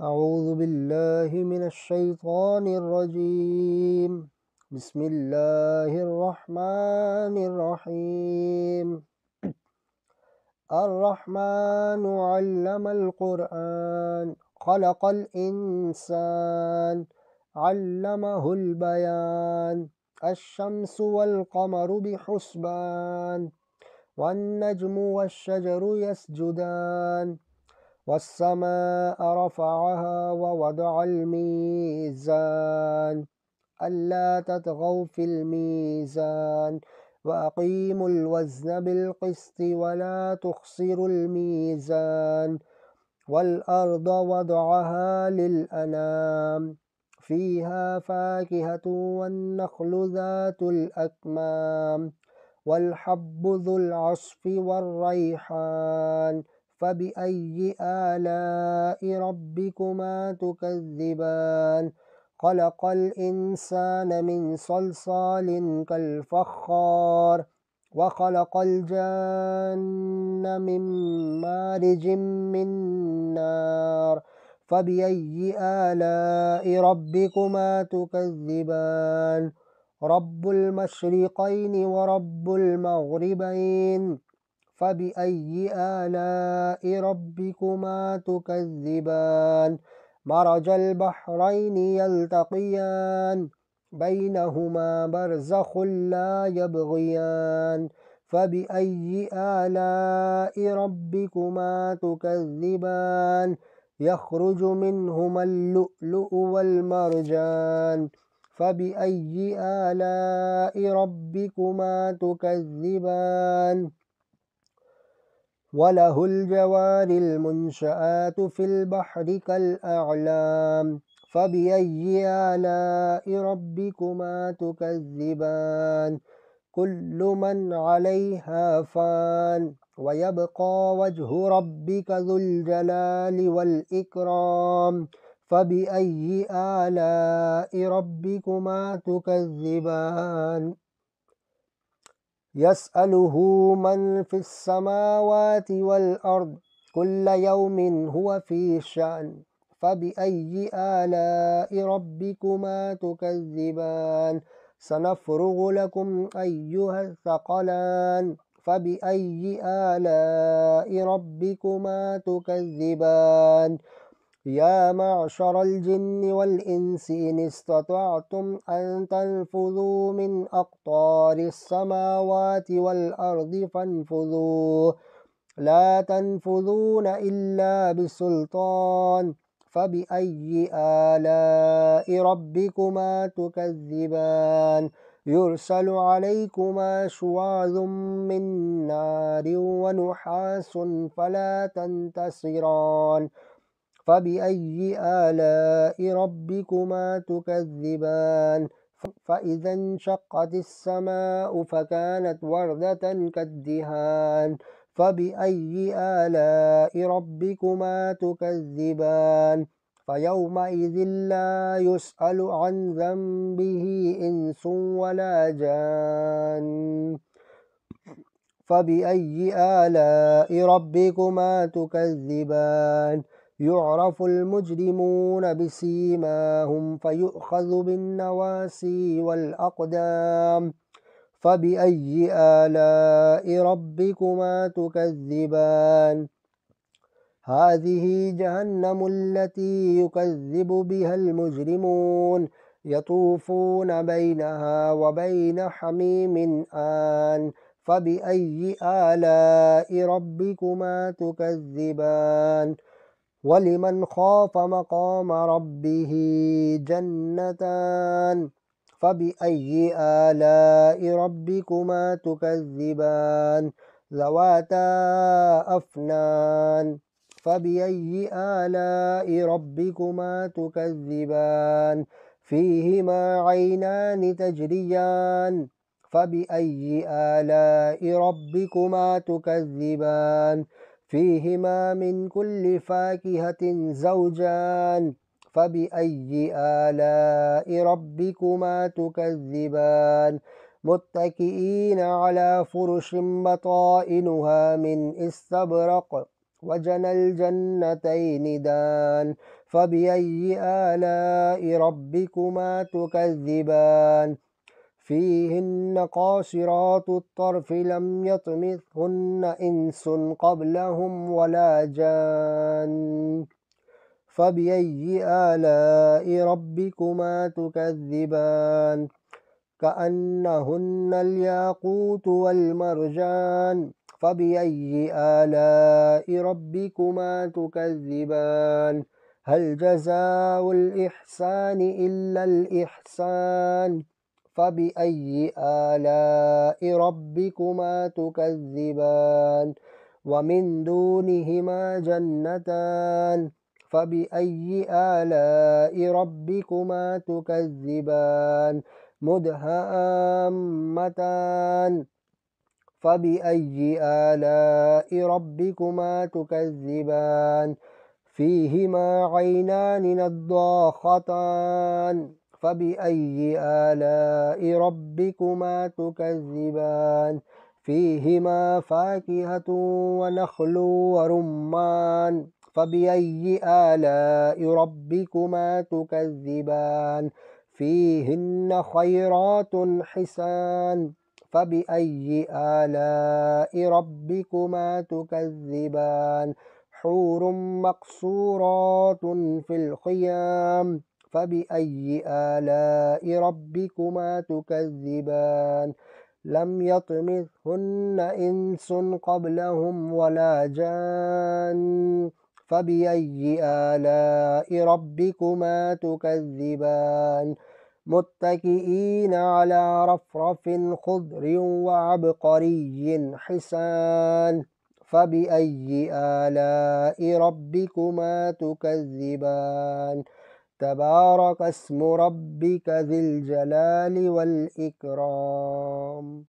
أعوذ بالله من الشيطان الرجيم. بسم الله الرحمن الرحيم. الرحمن علم القرآن خلق الإنسان علمه البيان. الشمس والقمر بحسبان والنجم والشجر يسجدان والسماء رفعها ووضع الميزان ألا تطغوا في الميزان وأقيموا الوزن بالقسط ولا تخسروا الميزان والأرض وضعها للأنام فيها فاكهة والنخل ذات الأكمام والحب ذو العصف والريحان فبأي آلاء ربكما تكذبان خلق الإنسان من صلصال كالفخار وخلق الجن من مارج من نار فبأي آلاء ربكما تكذبان رب المشرقين ورب المغربين فبأي آلاء ربكما تكذبان مرج البحرين يلتقيان بينهما برزخ لا يبغيان فبأي آلاء ربكما تكذبان يخرج منهما اللؤلؤ والمرجان فبأي آلاء ربكما تكذبان وله الجوار المنشآت في البحر كالأعلام فبأي آلاء ربكما تكذبان كل من عليها فان ويبقى وجه ربك ذو الجلال والإكرام فبأي آلاء ربكما تكذبان يسأله من في السماوات والأرض كل يوم هو في شأن فبأي آلاء ربكما تكذبان سنفرغ لكم أيها الثقلان فبأي آلاء ربكما تكذبان يا معشر الجن والإنس إن استطعتم أن تنفذوا من أقطار السماوات والأرض فانفذوا لا تنفذون إلا بسلطان فبأي آلاء ربكما تكذبان يرسل عليكما شواظ من نار ونحاس فلا تنتصران فبأي آلاء ربكما تكذبان فإذا انشقت السماء فكانت وردة كالدهان فبأي آلاء ربكما تكذبان فيومئذ لا يسأل عن ذنبه إنس ولا جان فبأي آلاء ربكما تكذبان يعرف المجرمون بسيماهم فيؤخذ بالنواسي والأقدام فبأي آلاء ربكما تكذبان هذه جهنم التي يكذب بها المجرمون يطوفون بينها وبين حميم آن فبأي آلاء ربكما تكذبان ولمن خاف مقام ربه جنتان فبأي آلاء ربكما تكذبان ذواتا أفنان فبأي آلاء ربكما تكذبان فيهما عينان تجريان فبأي آلاء ربكما تكذبان فيهما من كل فاكهة زوجان فبأي آلاء ربكما تكذبان متكئين على فرش بطائنها من استبرق وجنى الجنتين دان فبأي آلاء ربكما تكذبان فيهن قاصرات الطرف لم يطمثهن إنس قبلهم ولا جان فبأي آلاء ربكما تكذبان كأنهن الياقوت والمرجان فبأي آلاء ربكما تكذبان هل جزاء الإحسان إلا الإحسان فبأي آلاء ربكما تكذبان ومن دونهما جنتان فبأي آلاء ربكما تكذبان مدهامتان فبأي آلاء ربكما تكذبان فيهما عينان نضاختان فبأي آلاء ربكما تكذبان فيهما فاكهة ونخل ورمان فبأي آلاء ربكما تكذبان فيهن خيرات حسان فبأي آلاء ربكما تكذبان حور مقصورات في الخيام فبأي آلاء ربكما تكذبان لم يطمثهن إنس قبلهم ولا جان فبأي آلاء ربكما تكذبان متكئين على رفرف خضر وعبقري حسان فبأي آلاء ربكما تكذبان تبارك اسم ربك ذي الجلال والإكرام.